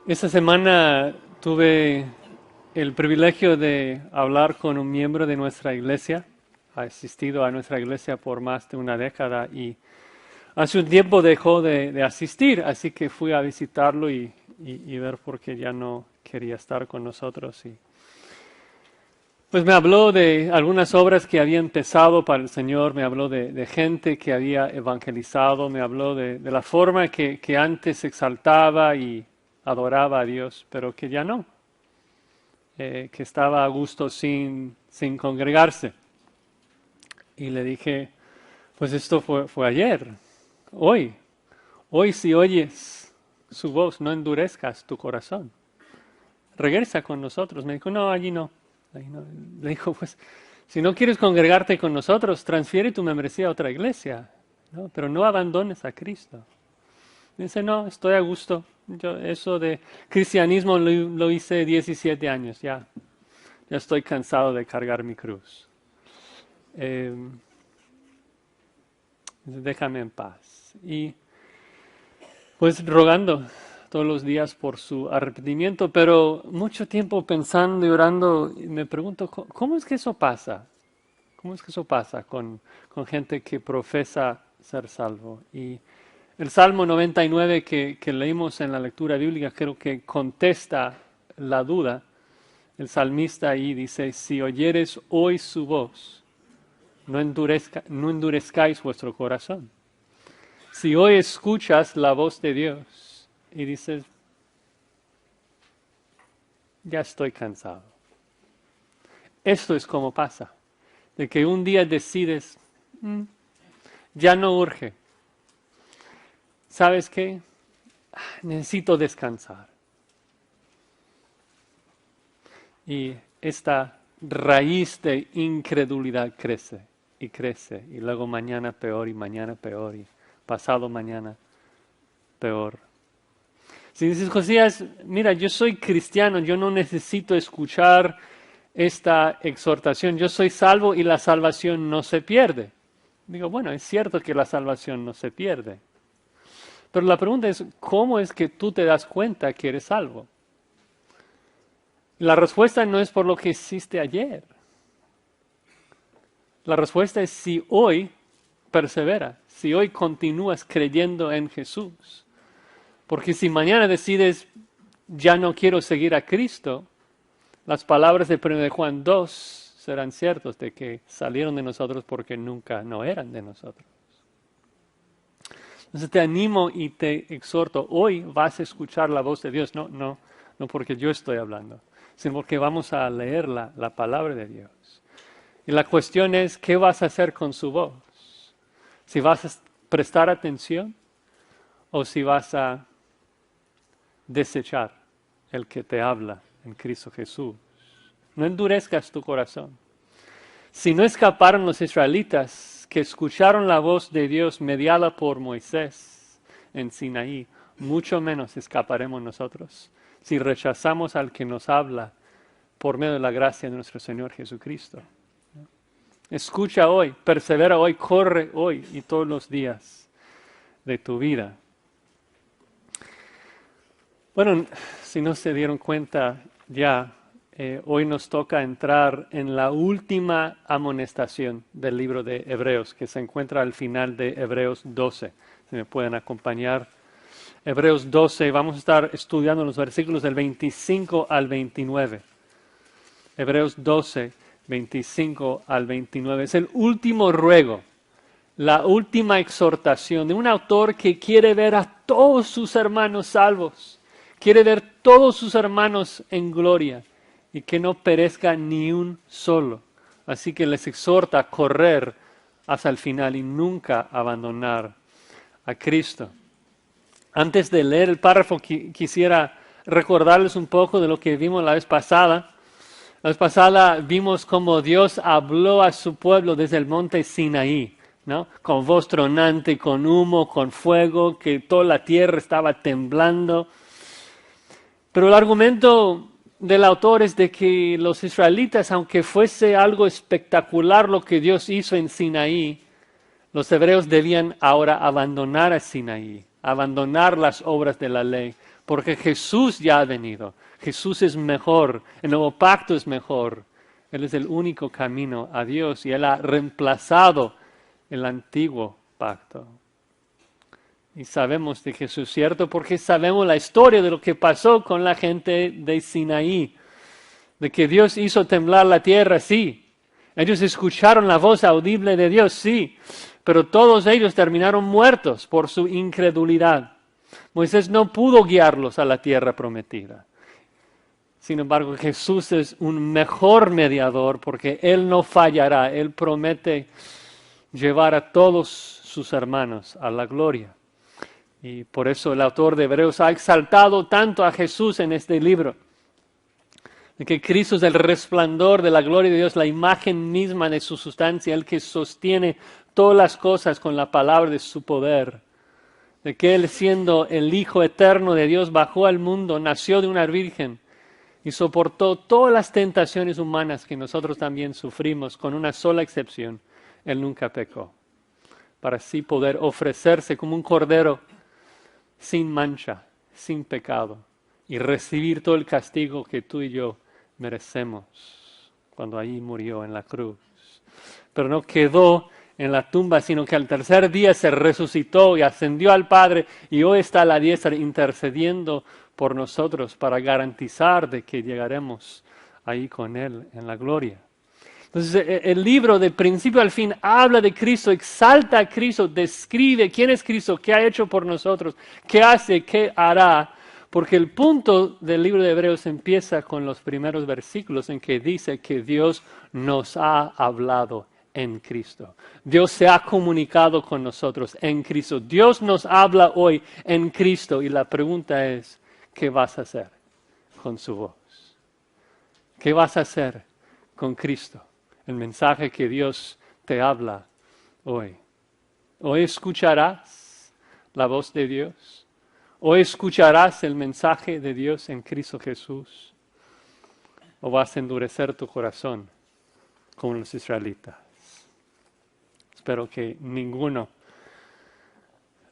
Esta semana tuve el privilegio de hablar con un miembro de nuestra iglesia. Ha asistido a nuestra iglesia por más de una década y hace un tiempo dejó de asistir, así que fui a visitarlo y ver por qué ya no quería estar con nosotros. Y pues me habló de algunas obras que había empezado para el Señor, me habló de gente que había evangelizado, me habló de la forma que antes exaltaba y adoraba a Dios, pero que ya no, que estaba a gusto sin congregarse. Y le dije, pues esto fue ayer, hoy si oyes su voz, no endurezcas tu corazón. Regresa con nosotros. Me dijo, no, allí no. Ahí no. Le dijo, pues, si no quieres congregarte con nosotros, transfiere tu membresía a otra iglesia, ¿no? Pero no abandones a Cristo. Dice, no, estoy a gusto. Yo eso de cristianismo lo hice 17 años, ya estoy cansado de cargar mi cruz. Eh, Déjame en paz. Y pues rogando todos los días por su arrepentimiento, pero mucho tiempo pensando y orando, y me pregunto, ¿cómo es que eso pasa? ¿Cómo es que eso pasa con gente que profesa ser salvo? Y el Salmo 99 que leímos en la lectura bíblica creo que contesta la duda. El salmista ahí dice, si oyeres hoy su voz, no endurezcáis vuestro corazón. Si hoy escuchas la voz de Dios y dices, ya estoy cansado. Esto es como pasa, de que un día decides, ya no urge. ¿Sabes qué? Necesito descansar. Y esta raíz de incredulidad crece y crece, y luego mañana peor y mañana peor y pasado mañana peor. Si dices, Josías, mira, yo soy cristiano, yo no necesito escuchar esta exhortación, yo soy salvo y la salvación no se pierde. Digo, bueno, es cierto que la salvación no se pierde. Pero la pregunta es, ¿cómo es que tú te das cuenta que eres salvo? La respuesta no es por lo que hiciste ayer. La respuesta es si hoy persevera, si hoy continúas creyendo en Jesús. Porque si mañana decides, ya no quiero seguir a Cristo, las palabras de 1 Juan 2 serán ciertas de que salieron de nosotros porque nunca no eran de nosotros. Entonces te animo y te exhorto, hoy vas a escuchar la voz de Dios, no porque yo estoy hablando, sino porque vamos a leer la palabra de Dios. Y la cuestión es, ¿qué vas a hacer con su voz? Si vas a prestar atención o si vas a desechar el que te habla en Cristo Jesús. No endurezcas tu corazón. Si no escaparon los israelitas que escucharon la voz de Dios mediada por Moisés en Sinaí, mucho menos escaparemos nosotros si rechazamos al que nos habla por medio de la gracia de nuestro Señor Jesucristo. Escucha hoy, persevera hoy, corre hoy y todos los días de tu vida. Bueno, si no se dieron cuenta ya, hoy nos toca entrar en la última amonestación del libro de Hebreos, que se encuentra al final de Hebreos 12. Si me pueden acompañar. Hebreos 12, vamos a estar estudiando los versículos del 25 al 29. Hebreos 12, 25 al 29. Es el último ruego, la última exhortación de un autor que quiere ver a todos sus hermanos salvos. Quiere ver todos sus hermanos en gloria y que no perezca ni un solo. Así que les exhorta a correr hasta el final y nunca abandonar a Cristo. Antes de leer el párrafo, quisiera recordarles un poco de lo que vimos la vez pasada. La vez pasada vimos cómo Dios habló a su pueblo desde el monte Sinaí, ¿no? Con voz tronante, con humo, con fuego, que toda la tierra estaba temblando. Pero el argumento del autor es de que los israelitas, aunque fuese algo espectacular lo que Dios hizo en Sinaí, los hebreos debían ahora abandonar a Sinaí, abandonar las obras de la ley, porque Jesús ya ha venido. Jesús es mejor, el nuevo pacto es mejor. Él es el único camino a Dios y Él ha reemplazado el antiguo pacto. Y sabemos de que eso es cierto porque sabemos la historia de lo que pasó con la gente de Sinaí. De que Dios hizo temblar la tierra, sí. Ellos escucharon la voz audible de Dios, sí. Pero todos ellos terminaron muertos por su incredulidad. Moisés no pudo guiarlos a la tierra prometida. Sin embargo, Jesús es un mejor mediador porque Él no fallará. Él promete llevar a todos sus hermanos a la gloria. Y por eso el autor de Hebreos ha exaltado tanto a Jesús en este libro. De que Cristo es el resplandor de la gloria de Dios, la imagen misma de su sustancia, el que sostiene todas las cosas con la palabra de su poder. De que Él, siendo el Hijo eterno de Dios, bajó al mundo, nació de una virgen y soportó todas las tentaciones humanas que nosotros también sufrimos, con una sola excepción: Él nunca pecó, para así poder ofrecerse como un cordero sin mancha, sin pecado, y recibir todo el castigo que tú y yo merecemos cuando allí murió en la cruz. Pero no quedó en la tumba, sino que al tercer día se resucitó y ascendió al Padre y hoy está a la diestra intercediendo por nosotros para garantizar de que llegaremos ahí con Él en la gloria. Entonces el libro de principio al fin habla de Cristo, exalta a Cristo, describe quién es Cristo, qué ha hecho por nosotros, qué hace, qué hará. Porque el punto del libro de Hebreos empieza con los primeros versículos en que dice que Dios nos ha hablado en Cristo. Dios se ha comunicado con nosotros en Cristo. Dios nos habla hoy en Cristo y la pregunta es, ¿qué vas a hacer con su voz? ¿Qué vas a hacer con Cristo? El mensaje que Dios te habla hoy. ¿Hoy escucharás la voz de Dios? ¿O escucharás el mensaje de Dios en Cristo Jesús? ¿O vas a endurecer tu corazón como los israelitas? Espero que ninguno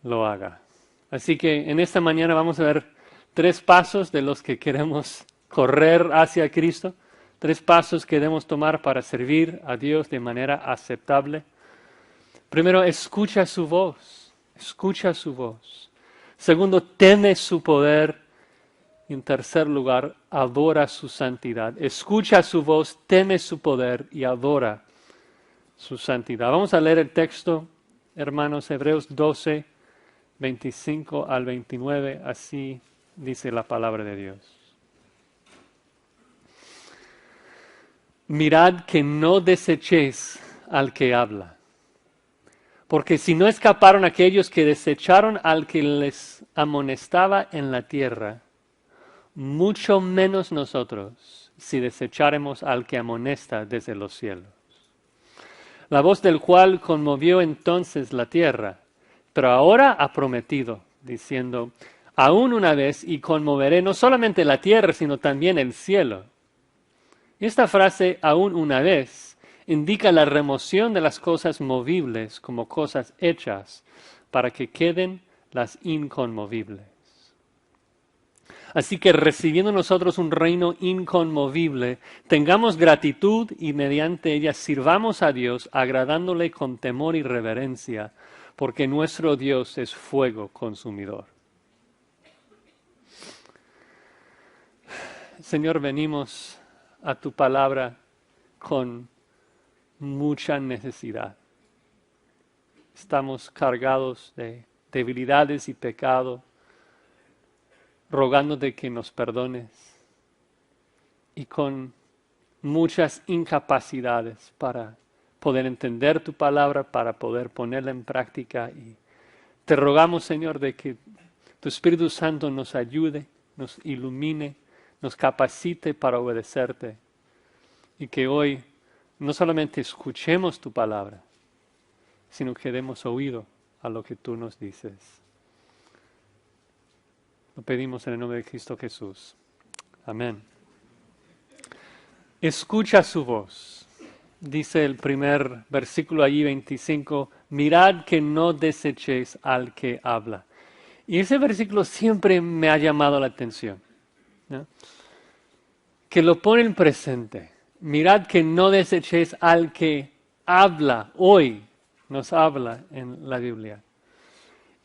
lo haga. Así que en esta mañana vamos a ver 3 pasos de los que queremos correr hacia Cristo. 3 pasos que debemos tomar para servir a Dios de manera aceptable. Primero, escucha su voz. Escucha su voz. Segundo, teme su poder. Y en tercer lugar, adora su santidad. Escucha su voz, teme su poder y adora su santidad. Vamos a leer el texto, hermanos, Hebreos 12, 25 al 29. Así dice la palabra de Dios. Mirad que no desechéis al que habla. Porque si no escaparon aquellos que desecharon al que les amonestaba en la tierra, mucho menos nosotros si desecháremos al que amonesta desde los cielos. La voz del cual conmovió entonces la tierra, pero ahora ha prometido, diciendo, aún una vez y conmoveré no solamente la tierra, sino también el cielo. Y esta frase, aún una vez, indica la remoción de las cosas movibles como cosas hechas para que queden las inconmovibles. Así que recibiendo nosotros un reino inconmovible, tengamos gratitud y mediante ella sirvamos a Dios agradándole con temor y reverencia, porque nuestro Dios es fuego consumidor. Señor, venimos a tu palabra con mucha necesidad. Estamos cargados de debilidades y pecado, rogándote que nos perdones y con muchas incapacidades para poder entender tu palabra, para poder ponerla en práctica. Y te rogamos, Señor, de que tu Espíritu Santo nos ayude, nos ilumine, nos capacite para obedecerte y que hoy no solamente escuchemos tu palabra, sino que demos oído a lo que tú nos dices. Lo pedimos en el nombre de Cristo Jesús. Amén. Escucha su voz. Dice el primer versículo allí, 25, mirad que no desechéis al que habla. Y ese versículo siempre me ha llamado la atención, ¿no? Que lo pone en presente. Mirad que no desechéis al que habla, hoy nos habla en la Biblia.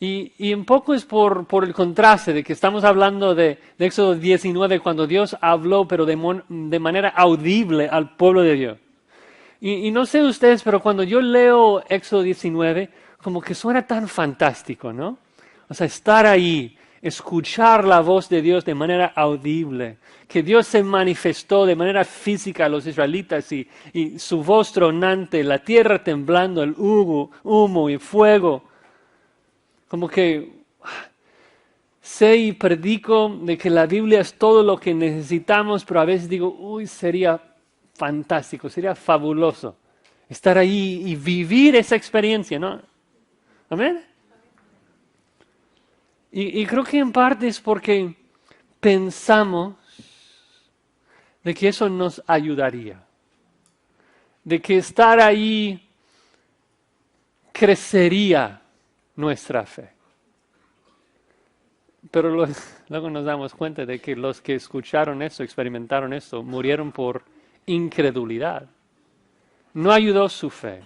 Y un poco es por el contraste de que estamos hablando de Éxodo 19, cuando Dios habló, pero de manera audible al pueblo de Dios. Y no sé ustedes, pero cuando yo leo Éxodo 19, como que suena tan fantástico, ¿no? O sea, estar ahí, escuchar la voz de Dios de manera audible, que Dios se manifestó de manera física a los israelitas y su voz tronante, la tierra temblando, el humo y fuego. Como que sé y predico de que la Biblia es todo lo que necesitamos, pero a veces digo, uy, sería fantástico, sería fabuloso estar ahí y vivir esa experiencia, ¿no? ¿Amén? Y creo que en parte es porque pensamos de que eso nos ayudaría, de que estar ahí crecería nuestra fe. Pero luego nos damos cuenta de que los que escucharon eso, experimentaron eso, murieron por incredulidad. No ayudó su fe.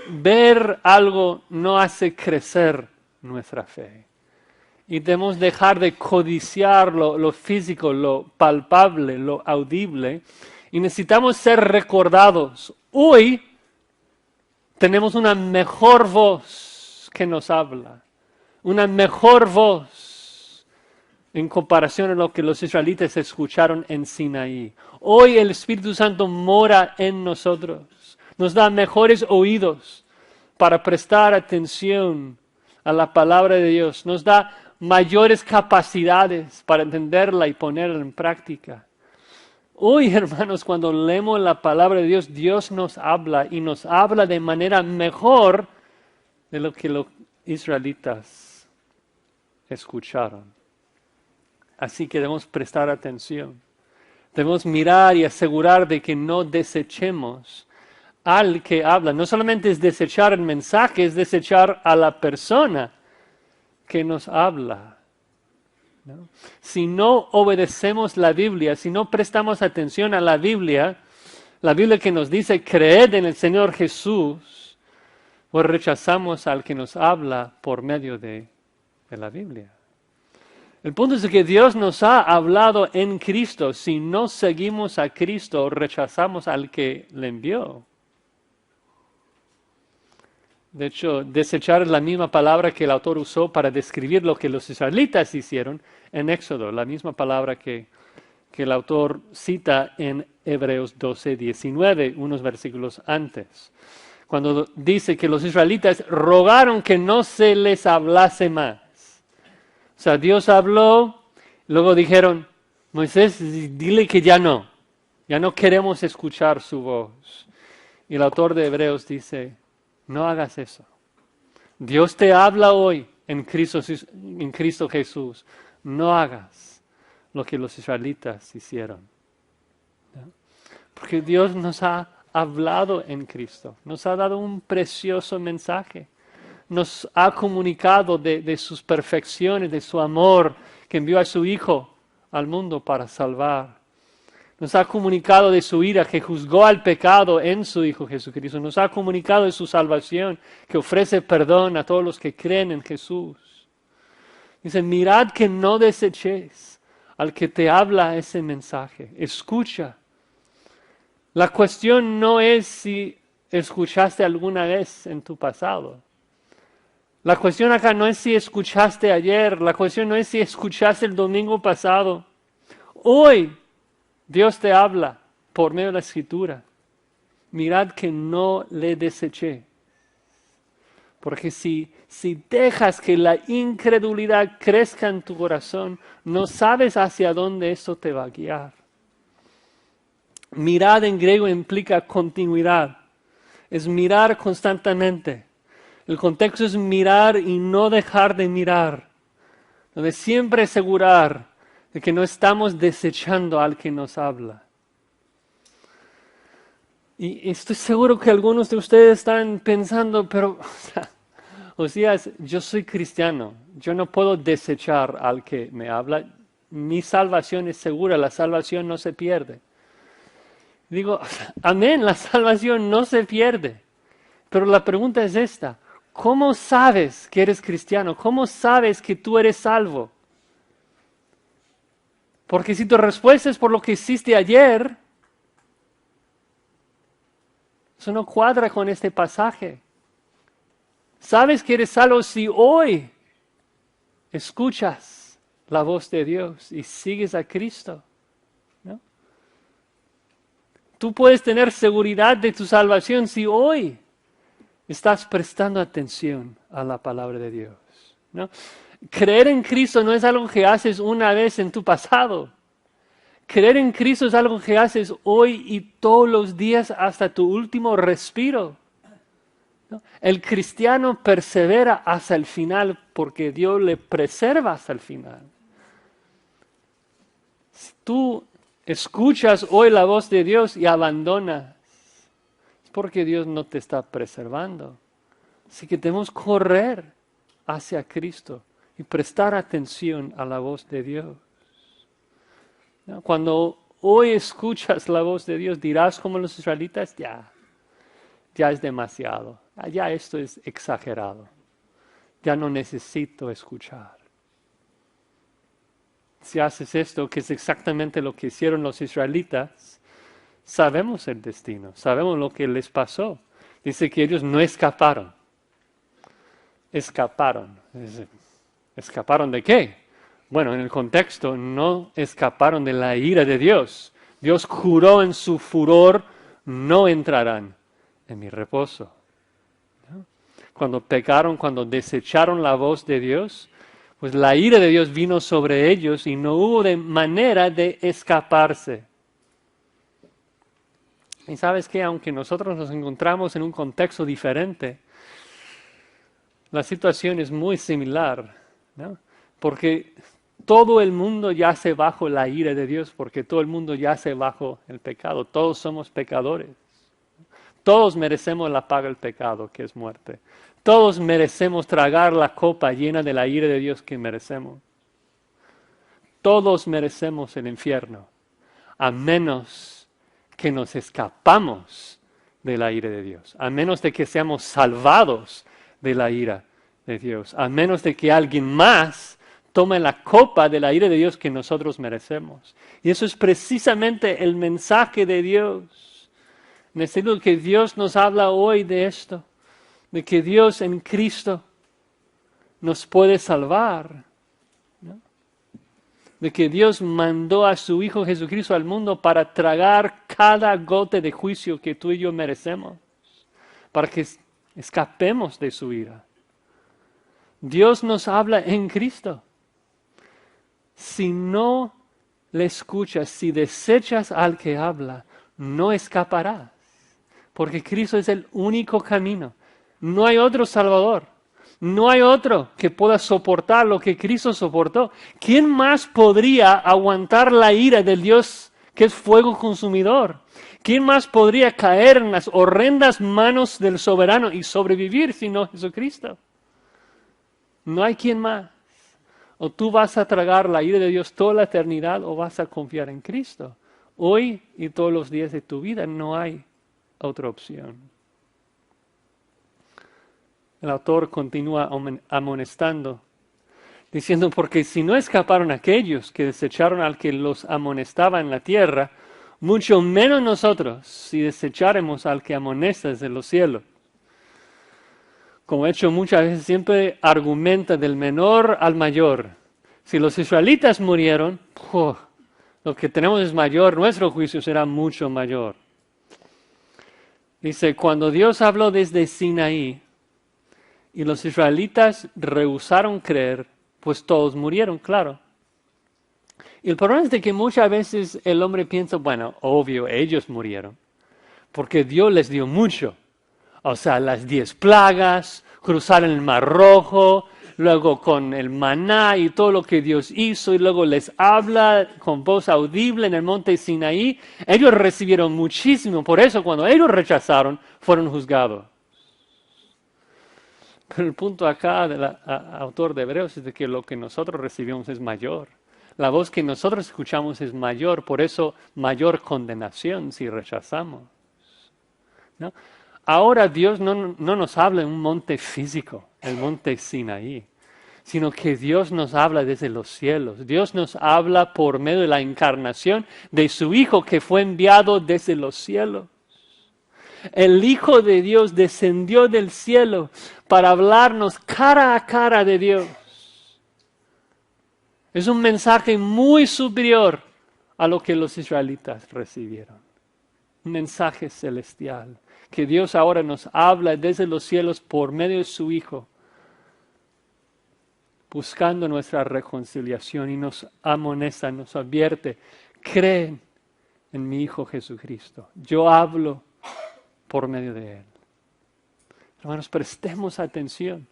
Ver algo no hace crecer nuestra fe. Y debemos dejar de codiciar lo físico, lo palpable, lo audible. Y necesitamos ser recordados. Hoy tenemos una mejor voz que nos habla. Una mejor voz en comparación a lo que los israelitas escucharon en Sinaí. Hoy el Espíritu Santo mora en nosotros. Nos da mejores oídos para prestar atención a la palabra de Dios. Nos da mayores capacidades para entenderla y ponerla en práctica. Hoy, hermanos, cuando leemos la palabra de Dios, Dios nos habla y nos habla de manera mejor de lo que los israelitas escucharon. Así que debemos prestar atención. Debemos mirar y asegurar de que no desechemos al que habla. No solamente es desechar el mensaje, es desechar a la persona que nos habla, ¿no? Si no obedecemos la Biblia, si no prestamos atención a la Biblia que nos dice creed en el Señor Jesús, pues rechazamos al que nos habla por medio de la Biblia. El punto es que Dios nos ha hablado en Cristo. Si no seguimos a Cristo, rechazamos al que le envió. De hecho, desechar es la misma palabra que el autor usó para describir lo que los israelitas hicieron en Éxodo, la misma palabra que el autor cita en Hebreos 12:19, unos versículos antes, cuando dice que los israelitas rogaron que no se les hablase más. O sea, Dios habló, luego dijeron, Moisés, dile que ya no queremos escuchar su voz. Y el autor de Hebreos dice, no hagas eso. Dios te habla hoy en Cristo Jesús. No hagas lo que los israelitas hicieron. ¿No? Porque Dios nos ha hablado en Cristo. Nos ha dado un precioso mensaje. Nos ha comunicado de sus perfecciones, de su amor, que envió a su Hijo al mundo para salvar. Nos ha comunicado de su ira, que juzgó al pecado en su Hijo Jesucristo. Nos ha comunicado de su salvación, que ofrece perdón a todos los que creen en Jesús. Dice, mirad que no desechéis al que te habla ese mensaje. Escucha. La cuestión no es si escuchaste alguna vez en tu pasado. La cuestión acá no es si escuchaste ayer. La cuestión no es si escuchaste el domingo pasado. Hoy Dios te habla por medio de la Escritura. Mirad que no le deseché. Porque si dejas que la incredulidad crezca en tu corazón, no sabes hacia dónde eso te va a guiar. Mirad en griego implica continuidad. Es mirar constantemente. El contexto es mirar y no dejar de mirar. Donde siempre asegurar de que no estamos desechando al que nos habla. Y estoy seguro que algunos de ustedes están pensando, pero, Josías, yo soy cristiano, yo no puedo desechar al que me habla, mi salvación es segura, la salvación no se pierde. Digo, amén, la salvación no se pierde. Pero la pregunta es esta, ¿cómo sabes que eres cristiano? ¿Cómo sabes que tú eres salvo? Porque si tu respuesta es por lo que hiciste ayer, eso no cuadra con este pasaje. Sabes que eres salvo si hoy escuchas la voz de Dios y sigues a Cristo, ¿no? Tú puedes tener seguridad de tu salvación si hoy estás prestando atención a la palabra de Dios, ¿no? Creer en Cristo no es algo que haces una vez en tu pasado. Creer en Cristo es algo que haces hoy y todos los días hasta tu último respiro, ¿no? El cristiano persevera hasta el final porque Dios le preserva hasta el final. Si tú escuchas hoy la voz de Dios y abandonas, es porque Dios no te está preservando. Así que debemos correr hacia Cristo y prestar atención a la voz de Dios. Cuando hoy escuchas la voz de Dios, dirás como los israelitas, ya es demasiado, ya esto es exagerado, ya no necesito escuchar. Si haces esto, que es exactamente lo que hicieron los israelitas, sabemos el destino, sabemos lo que les pasó. Dice que ellos no escaparon. Escaparon. ¿Escaparon de qué? Bueno, en el contexto, no escaparon de la ira de Dios. Dios juró en su furor, no entrarán en mi reposo. ¿No? Cuando pecaron, cuando desecharon la voz de Dios, pues la ira de Dios vino sobre ellos y no hubo de manera de escaparse. Y sabes que aunque nosotros nos encontramos en un contexto diferente, la situación es muy similar, ¿no? Porque todo el mundo yace bajo la ira de Dios, porque todo el mundo yace bajo el pecado. Todos somos pecadores. Todos merecemos la paga del pecado, que es muerte. Todos merecemos tragar la copa llena de la ira de Dios que merecemos. Todos merecemos el infierno, a menos que nos escapamos de la ira de Dios, a menos de que seamos salvados de la ira de Dios, a menos de que alguien más tome la copa de la ira de Dios que nosotros merecemos. Y eso es precisamente el mensaje de Dios. Necesito que Dios nos habla hoy de esto, de que Dios en Cristo nos puede salvar, ¿no? De que Dios mandó a su Hijo Jesucristo al mundo para tragar cada gota de juicio que tú y yo merecemos, para que escapemos de su ira. Dios nos habla en Cristo. Si no le escuchas, si desechas al que habla, no escaparás, porque Cristo es el único camino. No hay otro Salvador. No hay otro que pueda soportar lo que Cristo soportó. ¿Quién más podría aguantar la ira del Dios que es fuego consumidor? ¿Quién más podría caer en las horrendas manos del soberano y sobrevivir sino Jesucristo? No hay quien más. O tú vas a tragar la ira de Dios toda la eternidad o vas a confiar en Cristo. Hoy y todos los días de tu vida no hay otra opción. El autor continúa amonestando, diciendo, porque si no escaparon aquellos que desecharon al que los amonestaba en la tierra, mucho menos nosotros si desecharemos al que amonesta desde los cielos. Como he hecho muchas veces, siempre argumenta del menor al mayor. Si los israelitas murieron, lo que tenemos es mayor, nuestro juicio será mucho mayor. Dice, cuando Dios habló desde Sinaí y los israelitas rehusaron creer, pues todos murieron, claro. Y el problema es de que muchas veces el hombre piensa, bueno, obvio, ellos murieron, porque Dios les dio mucho. O sea, las 10 plagas, cruzar el Mar Rojo, luego con el maná y todo lo que Dios hizo, y luego les habla con voz audible en el monte Sinaí. Ellos recibieron muchísimo, por eso cuando ellos rechazaron, fueron juzgados. Pero el punto acá del autor de Hebreos es de que lo que nosotros recibimos es mayor. La voz que nosotros escuchamos es mayor, por eso mayor condenación si rechazamos, ¿no? Ahora Dios no nos habla en un monte físico, el monte Sinaí, sino que Dios nos habla desde los cielos. Dios nos habla por medio de la encarnación de su Hijo que fue enviado desde los cielos. El Hijo de Dios descendió del cielo para hablarnos cara a cara de Dios. Es un mensaje muy superior a lo que los israelitas recibieron. Un mensaje celestial, que Dios ahora nos habla desde los cielos por medio de su Hijo, buscando nuestra reconciliación y nos amonesta, nos advierte, creen en mi Hijo Jesucristo. Yo hablo por medio de Él. Hermanos, prestemos atención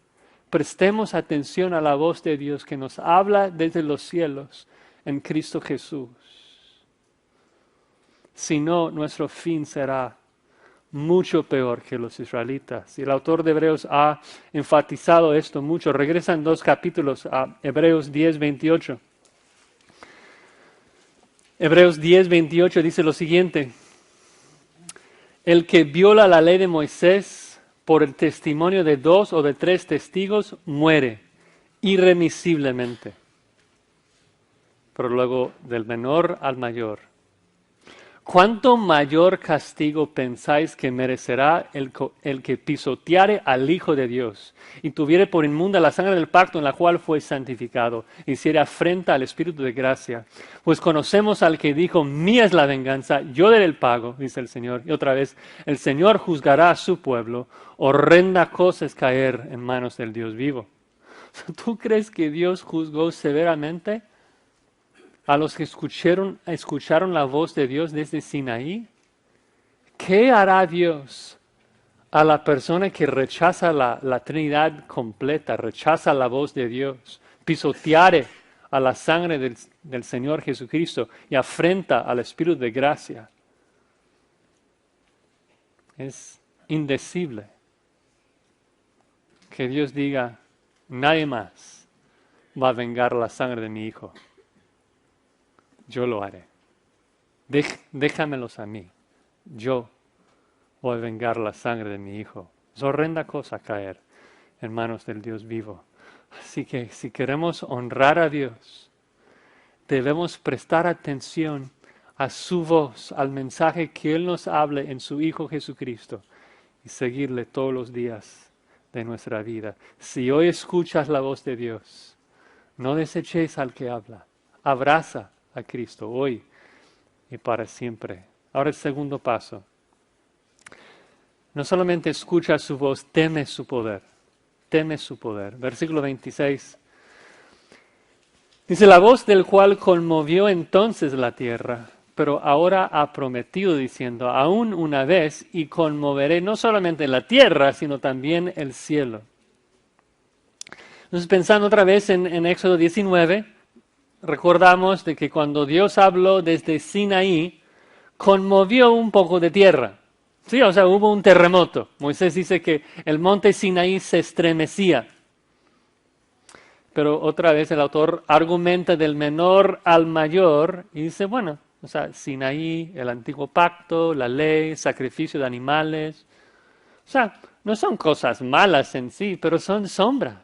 a la voz de Dios que nos habla desde los cielos en Cristo Jesús. Si no, nuestro fin será mucho peor que los israelitas. Y el autor de Hebreos ha enfatizado esto mucho. Regresan 2 capítulos a Hebreos 10:28. Hebreos 10:28 dice lo siguiente: el que viola la ley de Moisés por el testimonio de 2 o de 3 testigos muere irremisiblemente. Pero luego del menor al mayor. ¿Cuánto mayor castigo pensáis que merecerá el que pisoteare al Hijo de Dios y tuviere por inmunda la sangre del pacto en la cual fue santificado, y hiciere afrenta al Espíritu de gracia? Pues conocemos al que dijo, mía es la venganza, yo daré el pago, dice el Señor. Y otra vez, el Señor juzgará a su pueblo, horrenda cosa es caer en manos del Dios vivo. ¿Tú crees que Dios juzgó severamente a los que escucharon la voz de Dios desde Sinaí? ¿Qué hará Dios a la persona que rechaza la Trinidad completa, rechaza la voz de Dios, pisoteare a la sangre del Señor Jesucristo y afrenta al Espíritu de gracia? Es indecible que Dios diga, nadie más va a vengar la sangre de mi Hijo. Yo lo haré. Déjamelos a mí. Yo voy a vengar la sangre de mi Hijo. Es horrenda cosa caer en manos del Dios vivo. Así que si queremos honrar a Dios, debemos prestar atención a su voz, al mensaje que Él nos hable en su Hijo Jesucristo y seguirle todos los días de nuestra vida. Si hoy escuchas la voz de Dios, no deseches al que habla. Abraza a Cristo hoy y para siempre. Ahora el segundo paso. No solamente escucha su voz, teme su poder. Teme su poder. Versículo 26. Dice, la voz del cual conmovió entonces la tierra, pero ahora ha prometido diciendo, aún una vez, y conmoveré no solamente la tierra, sino también el cielo. Entonces, pensando otra vez en Éxodo 19, recordamos de que cuando Dios habló desde Sinaí, conmovió un poco de tierra. Sí, o sea, hubo un terremoto. Moisés dice que el monte Sinaí se estremecía. Pero otra vez el autor argumenta del menor al mayor y dice, bueno, o sea, Sinaí, el antiguo pacto, la ley, sacrificio de animales. O sea, no son cosas malas en sí, pero son sombras.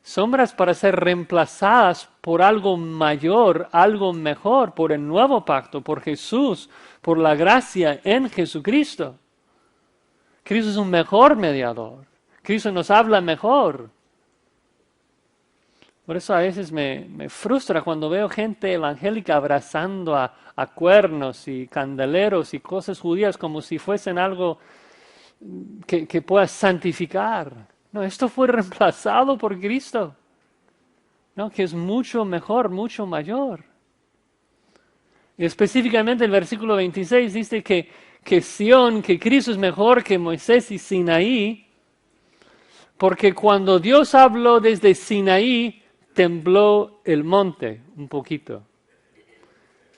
Sombras para ser reemplazadas por algo mayor, algo mejor, por el nuevo pacto, por Jesús, por la gracia en Jesucristo. Cristo es un mejor mediador. Cristo nos habla mejor. Por eso a veces me frustra cuando veo gente evangélica abrazando a cuernos y candeleros y cosas judías como si fuesen algo que pueda santificar. No, esto fue reemplazado por Cristo, ¿no? Que es mucho mejor, mucho mayor. Y específicamente el versículo 26 dice que Sión, que Cristo es mejor que Moisés y Sinaí, porque cuando Dios habló desde Sinaí, tembló el monte un poquito.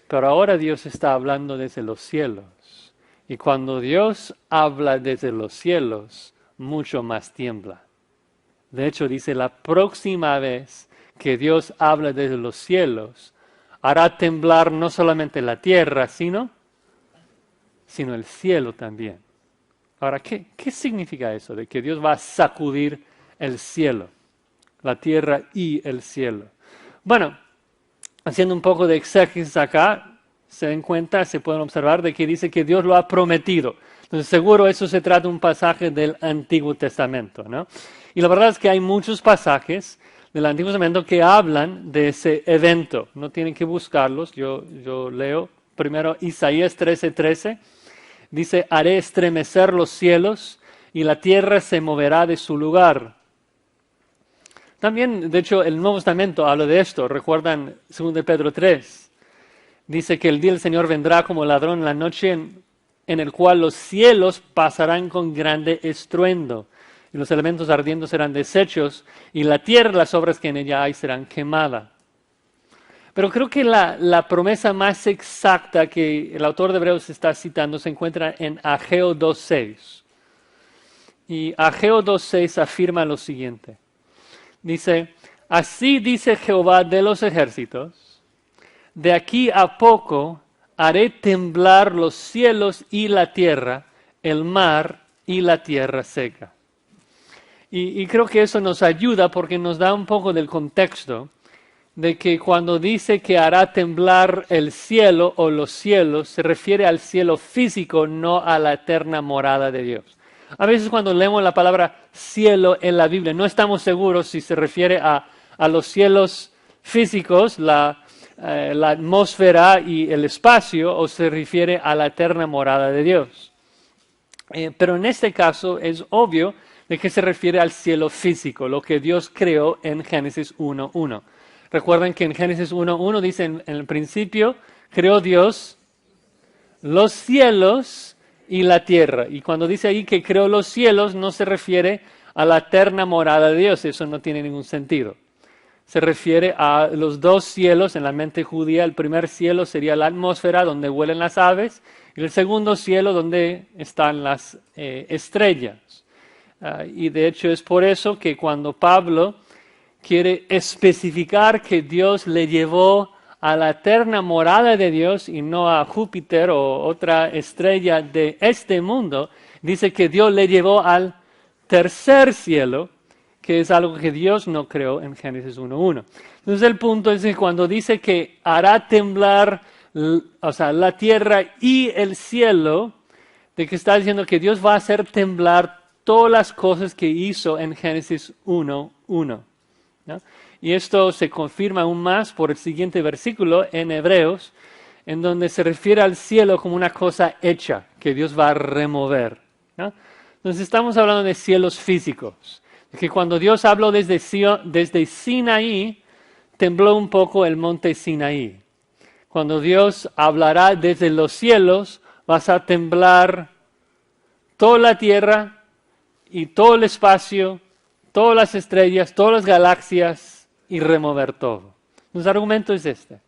Pero ahora Dios está hablando desde los cielos. Y cuando Dios habla desde los cielos, mucho más tiembla. De hecho, dice, la próxima vez que Dios habla desde los cielos, hará temblar no solamente la tierra, sino el cielo también. Ahora, ¿qué significa eso de que Dios va a sacudir el cielo, la tierra y el cielo? Bueno, haciendo un poco de exégesis acá, se den cuenta, se pueden observar de que dice que Dios lo ha prometido. Entonces, seguro eso se trata de un pasaje del Antiguo Testamento, ¿no? Y la verdad es que hay muchos pasajes del Antiguo Testamento que hablan de ese evento. No tienen que buscarlos, yo leo primero Isaías 13:13. Dice, haré estremecer los cielos y la tierra se moverá de su lugar. También, de hecho, el Nuevo Testamento habla de esto. ¿Recuerdan 2 Pedro 3? Dice que el día del Señor vendrá como ladrón en la noche en el cual los cielos pasarán con grande estruendo y los elementos ardiendo serán deshechos y la tierra y las obras que en ella hay serán quemadas. Pero creo que la promesa más exacta que el autor de Hebreos está citando se encuentra en Ageo 2:6. Y Ageo 2:6 afirma lo siguiente. Dice, así dice Jehová de los ejércitos, de aquí a poco haré temblar los cielos y la tierra, el mar y la tierra seca. Y creo que eso nos ayuda porque nos da un poco del contexto de que cuando dice que hará temblar el cielo o los cielos, se refiere al cielo físico, no a la eterna morada de Dios. A veces cuando leemos la palabra cielo en la Biblia, no estamos seguros si se refiere a los cielos físicos, la atmósfera y el espacio, o se refiere a la eterna morada de Dios. Pero en este caso es obvio de que se refiere al cielo físico, lo que Dios creó en Génesis 1:1. Recuerden que en Génesis 1:1 dice, en el principio creó Dios los cielos y la tierra. Y cuando dice ahí que creó los cielos, no se refiere a la eterna morada de Dios, eso no tiene ningún sentido. Se refiere a los dos cielos en la mente judía. El primer cielo sería la atmósfera donde vuelan las aves y el segundo cielo donde están las estrellas. Y de hecho es por eso que cuando Pablo quiere especificar que Dios le llevó a la eterna morada de Dios y no a Júpiter o otra estrella de este mundo, dice que Dios le llevó al tercer cielo, que es algo que Dios no creó en Génesis 1:1. Entonces el punto es que cuando dice que hará temblar, la tierra y el cielo, de que está diciendo que Dios va a hacer temblar todas las cosas que hizo en Génesis 1:1. ¿No? Y esto se confirma aún más por el siguiente versículo en Hebreos, en donde se refiere al cielo como una cosa hecha, que Dios va a remover. ¿No? Entonces estamos hablando de cielos físicos, que cuando Dios habló desde Sinaí, tembló un poco el monte Sinaí. Cuando Dios hablará desde los cielos, vas a temblar toda la tierra y todo el espacio, todas las estrellas, todas las galaxias y remover todo. Nuestro argumento es este.